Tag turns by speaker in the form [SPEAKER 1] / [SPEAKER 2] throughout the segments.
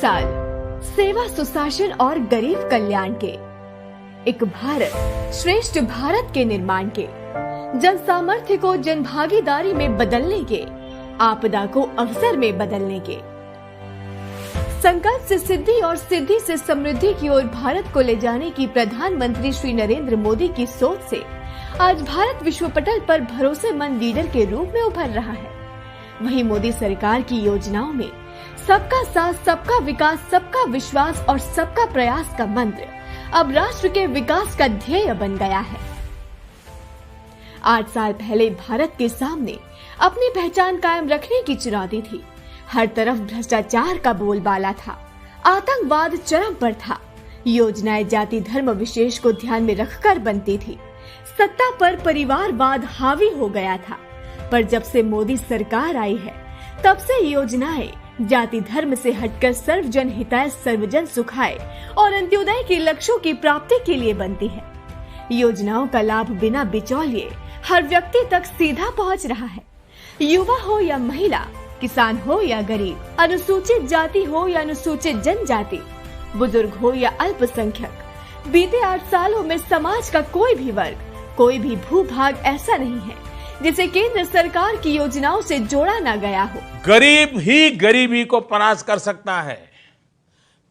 [SPEAKER 1] साल सेवा, सुशासन और गरीब कल्याण के, एक भारत श्रेष्ठ भारत के निर्माण के, जन सामर्थ्य को जन भागीदारी में बदलने के, आपदा को अवसर में बदलने के, संकल्प से सिद्धि और सिद्धि से समृद्धि की ओर भारत को ले जाने की प्रधानमंत्री श्री नरेंद्र मोदी की सोच से आज भारत विश्व पटल पर भरोसेमंद लीडर के रूप में उभर रहा है। वहीं मोदी सरकार की योजनाओं में सबका साथ, सबका विकास, सबका विश्वास और सबका प्रयास का मंत्र अब राष्ट्र के विकास का ध्येय बन गया है। 8 साल पहले भारत के सामने अपनी पहचान कायम रखने की चुनौती थी। हर तरफ भ्रष्टाचार का बोलबाला था, आतंकवाद चरम पर था, योजनाएं जाति धर्म विशेष को ध्यान में रखकर बनती थी, सत्ता पर परिवारवाद हावी हो गया था। पर जब से मोदी सरकार आई है, तब से योजनाएं जाति धर्म से हटकर सर्वजन हिताय, सर्वजन सुखाय और अंत्योदय के लक्ष्यों की प्राप्ति के लिए बनती है। योजनाओं का लाभ बिना बिचौलिए हर व्यक्ति तक सीधा पहुंच रहा है। युवा हो या महिला, किसान हो या गरीब, अनुसूचित जाति हो या अनुसूचित जनजाति, बुजुर्ग हो या अल्पसंख्यक, बीते 8 सालों में समाज का कोई भी वर्ग, कोई भी भूभाग ऐसा नहीं है जिसे केंद्र सरकार की योजनाओं से जोड़ा ना गया हो।
[SPEAKER 2] गरीब ही गरीबी को परास्त कर सकता है।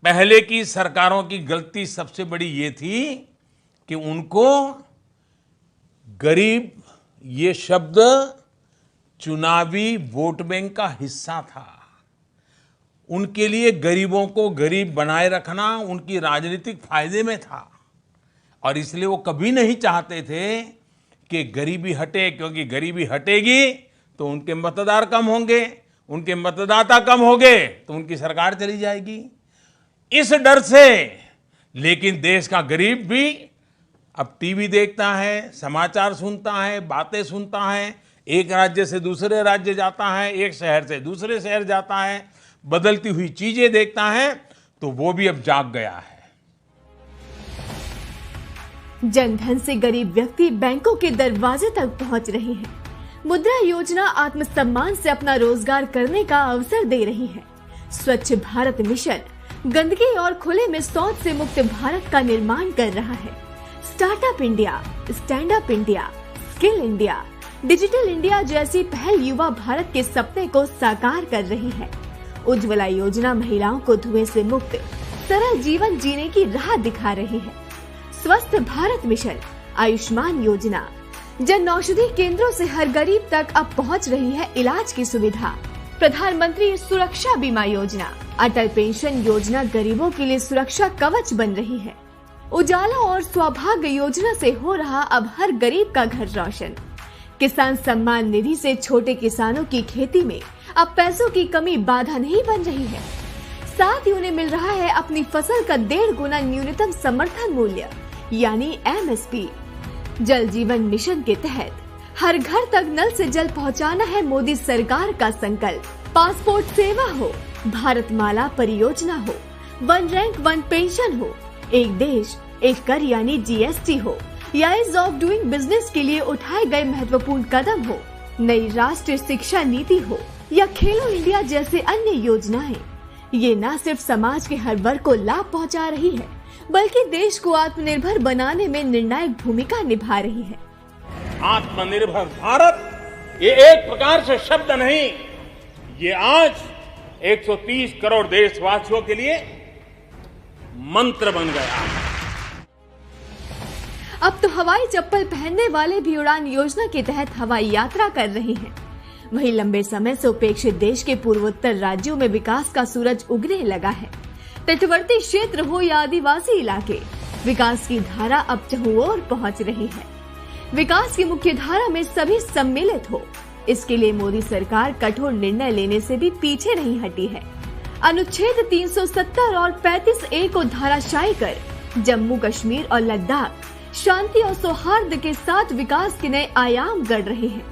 [SPEAKER 2] पहले की सरकारों की गलती सबसे बड़ी ये थी कि उनको गरीब ये शब्द चुनावी वोट बैंक का हिस्सा था। उनके लिए गरीबों को गरीब बनाए रखना उनकी राजनीतिक फायदे में था और इसलिए वो कभी नहीं चाहते थे कि गरीबी हटे, क्योंकि गरीबी हटेगी तो उनके मतदार कम होंगे, उनके मतदाता कम होंगे तो उनकी सरकार चली जाएगी। इस डर से लेकिन देश का गरीब भी अब टीवी देखता है, समाचार सुनता है, बातें सुनता है, एक राज्य से दूसरे राज्य जाता है, एक शहर से दूसरे शहर जाता है, बदलती हुई चीजें देखता है, तो वो भी अब जाग गया है।
[SPEAKER 1] जनधन से गरीब व्यक्ति बैंकों के दरवाजे तक पहुंच रहे हैं। मुद्रा योजना आत्मसम्मान से अपना रोजगार करने का अवसर दे रही है। स्वच्छ भारत मिशन गंदगी और खुले में शौच से मुक्त भारत का निर्माण कर रहा है। Startup India, stand up India, skill India, digital India जैसी पहल युवा भारत के सपने को साकार कर रही है। उज्ज्वला योजना महिलाओं को धुएं से मुक्त सरल जीवन जीने की राह दिखा रही है। स्वस्थ भारत मिशन, आयुष्मान योजना, जन औषधि केंद्रों से हर गरीब तक अब पहुंच रही है इलाज की सुविधा। प्रधानमंत्री सुरक्षा बीमा योजना, अटल पेंशन योजना गरीबों के लिए सुरक्षा कवच बन रही है। उजाला और सौभाग्य योजना से हो रहा अब हर गरीब का घर रोशन। किसान सम्मान निधि से छोटे किसानों की खेती में अब पैसों की कमी बाधा नहीं बन रही है। साथ ही उन्हें मिल रहा है अपनी फसल का 1.5 गुना न्यूनतम समर्थन मूल्य यानी MSP। जल जीवन मिशन के तहत हर घर तक नल से जल पहुंचाना है मोदी सरकार का संकल्प। पासपोर्ट सेवा हो, भारत माला परियोजना हो, 1 रैंक 1 पेंशन हो, एक देश एक कर यानी GST हो, या ईज ऑफ डूइंग बिजनेस के लिए उठाए गए महत्वपूर्ण कदम हो, नई राष्ट्रीय शिक्षा नीति हो या खेलो इंडिया जैसे अन्य योजनाएं, ये न सिर्फ समाज के हर वर्ग को लाभ पहुंचा रही है, बल्कि देश को आत्मनिर्भर बनाने में निर्णायक भूमिका निभा रही है।
[SPEAKER 2] आत्मनिर्भर भारत ये एक प्रकार से शब्द नहीं, ये आज 130 करोड़ देशवासियों के लिए मंत्र बन गया है।
[SPEAKER 1] अब तो हवाई चप्पल पहनने वाले भी उड़ान योजना के तहत हवाई यात्रा कर रहे हैं। वहीं लंबे समय से उपेक्षित देश के पूर्वोत्तर राज्यों में विकास का सूरज उगने लगा है। तटवर्ती क्षेत्र हो या आदिवासी इलाके, विकास की धारा अब चहुओर पहुंच रही है। विकास की मुख्य धारा में सभी सम्मिलित हो, इसके लिए मोदी सरकार कठोर निर्णय लेने से भी पीछे नहीं हटी है। अनुच्छेद 370 और 35A को धाराशायी कर जम्मू कश्मीर और लद्दाख शांति और सौहार्द के साथ विकास के नए आयाम गढ़ रहे हैं।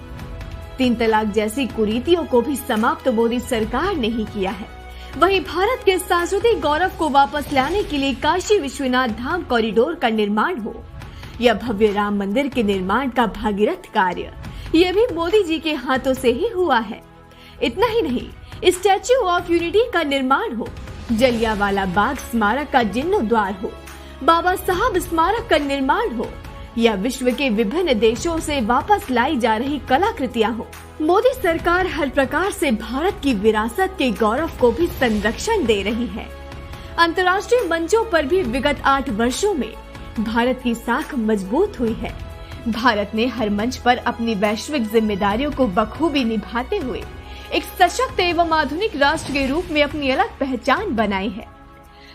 [SPEAKER 1] 3 तलाक जैसी कुरीतियों को भी समाप्त मोदी सरकार ने ही किया है। वहीं भारत के सांस्कृतिक गौरव को वापस लाने के लिए काशी विश्वनाथ धाम कॉरिडोर का निर्माण हो या भव्य राम मंदिर के निर्माण का भागीरथ कार्य, ये भी मोदी जी के हाथों से ही हुआ है। इतना ही नहीं, स्टैच्यू ऑफ यूनिटी का निर्माण हो जलियांवाला बाग स्मारक का जीर्णोद्धार हो, बाबा साहब स्मारक का निर्माण हो या विश्व के विभिन्न देशों से वापस लाई जा रही कलाकृतियां हो, मोदी सरकार हर प्रकार से भारत की विरासत के गौरव को भी संरक्षण दे रही है। अंतर्राष्ट्रीय मंचों पर भी विगत 8 वर्षों में भारत की साख मजबूत हुई है। भारत ने हर मंच पर अपनी वैश्विक जिम्मेदारियों को बखूबी निभाते हुए एक सशक्त एवं आधुनिक राष्ट्र के रूप में अपनी अलग पहचान बनाई है।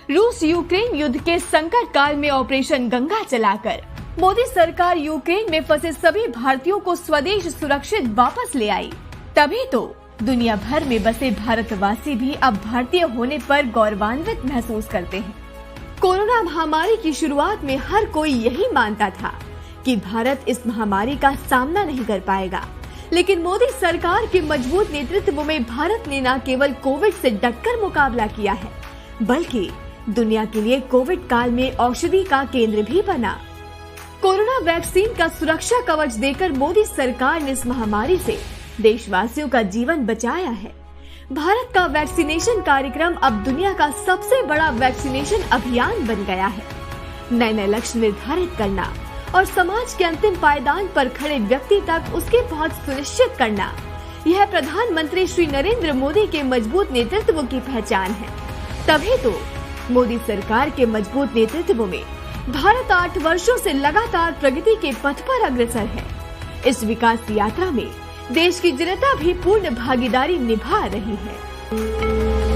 [SPEAKER 1] रूस यूक्रेन युद्ध के संकट काल में ऑपरेशन गंगा चलाकर मोदी सरकार यूक्रेन में फंसे सभी भारतीयों को स्वदेश सुरक्षित वापस ले आई। तभी तो दुनिया भर में बसे भारतवासी भी अब भारतीय होने पर गौरवान्वित महसूस करते हैं। कोरोना महामारी की शुरुआत में हर कोई यही मानता था कि भारत इस महामारी का सामना नहीं कर पाएगा, लेकिन मोदी सरकार के मजबूत नेतृत्व में भारत ने न केवल कोविड से डटकर मुकाबला किया है, बल्कि दुनिया के लिए कोविड काल में औषधि का केंद्र भी बना। कोरोना वैक्सीन का सुरक्षा कवच देकर मोदी सरकार ने इस महामारी से देशवासियों का जीवन बचाया है। भारत का वैक्सीनेशन कार्यक्रम अब दुनिया का सबसे बड़ा वैक्सीनेशन अभियान बन गया है। नए लक्ष्य निर्धारित करना और समाज के अंतिम पायदान पर खड़े व्यक्ति तक उसकी पहुंच सुनिश्चित करना, यह प्रधानमंत्री श्री नरेंद्र मोदी के मजबूत नेतृत्व की पहचान है। तभी तो मोदी सरकार के मजबूत नेतृत्व में भारत 8 वर्षों से लगातार प्रगति के पथ पर अग्रसर है। इस विकास यात्रा में देश की जनता भी पूर्ण भागीदारी निभा रही है।